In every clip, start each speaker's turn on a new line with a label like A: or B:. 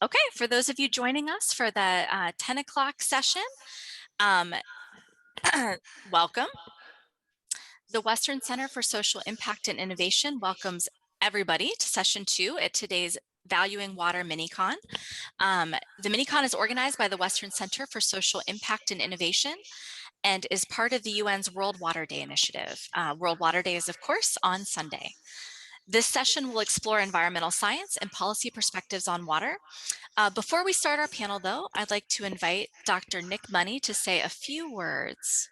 A: Okay, for those of you joining us for the 10 o'clock session, um, welcome. The Western Center for Social Impact and Innovation welcomes everybody to session 2 at today's Valuing Water Minicon. The Minicon is organized by the Western Center for Social Impact and Innovation and is part of the UN's World Water Day initiative. World Water Day is, of course, on Sunday. This session will explore environmental science and policy perspectives on water. Before we start our panel, though, I'd like to invite Dr. Nick Money to say a few words.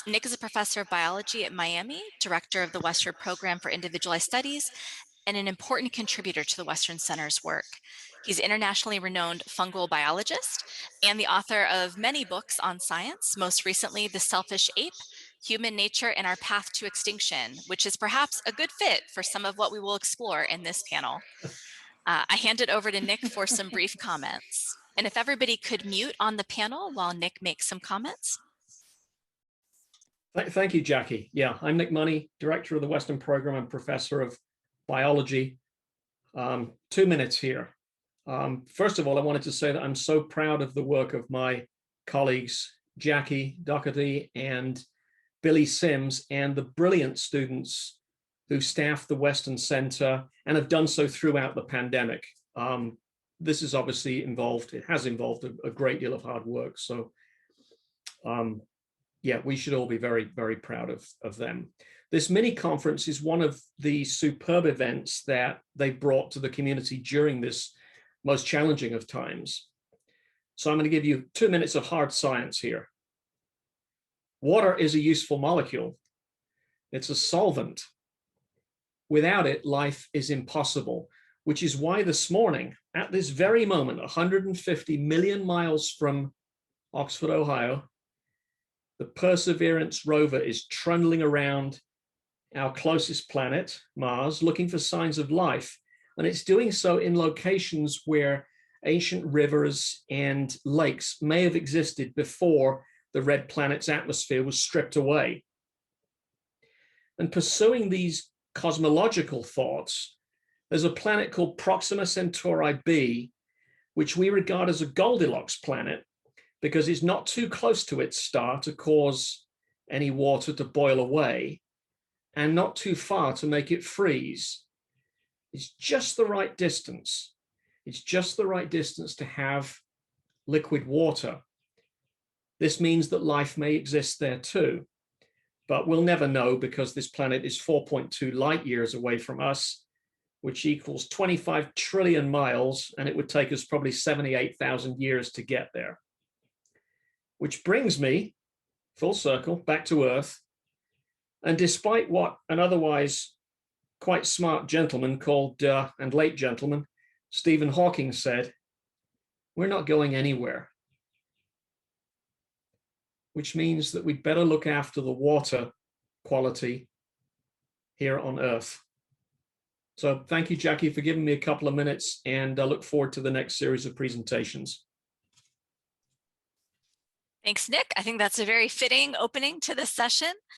A: Nick is a professor of biology at Miami, director of the Western Program for Individualized Studies, and an important contributor to the Western Center's work. He's an internationally renowned fungal biologist and the author of many books on science, most recently The Selfish Ape, Human Nature and Our Path to Extinction, which is perhaps a good fit for some of what we will explore in this panel. I hand it over to Nick for some brief comments. And if everybody could mute on the panel while Nick makes some comments.
B: Thank you, Jackie. Yeah, I'm Nick Money, director of the Western Program and professor of biology. 2 minutes here. First of all, I wanted to say that I'm so proud of the work of my colleagues, Jackie Doherty and Billy Sims, and the brilliant students who staff the Western Center and have done so throughout the pandemic. This is obviously involved, it has involved a great deal of hard work. So yeah, we should all be very, very proud of them. This mini conference is one of the superb events that they brought to the community during this most challenging of times. So I'm going to give you 2 minutes of hard science here. Water is a useful molecule. It's a solvent. Without it, life is impossible, which is why this morning, at this very moment, 150 million miles from Oxford, Ohio, the Perseverance rover is trundling around our closest planet, Mars, looking for signs of life. And it's doing so in locations where ancient rivers and lakes may have existed before the red planet's atmosphere was stripped away. And pursuing these cosmological thoughts, there's a planet called Proxima Centauri b, which we regard as a Goldilocks planet because it's not too close to its star to cause any water to boil away and not too far to make it freeze. It's just the right distance. It's just the right distance to have liquid water. This means that life may exist there too, but we'll never know because this planet is 4.2 light years away from us, which equals 25 trillion miles, and it would take us probably 78,000 years to get there. Which brings me, full circle, back to Earth. And despite what an otherwise quite smart gentleman called, and late gentleman, Stephen Hawking said, we're not going anywhere. Which means that we'd better look after the water quality here on Earth. So thank you, Jackie, for giving me a couple of minutes, and I look forward to the next series of presentations.
A: Thanks, Nick. I think that's a very fitting opening to this session.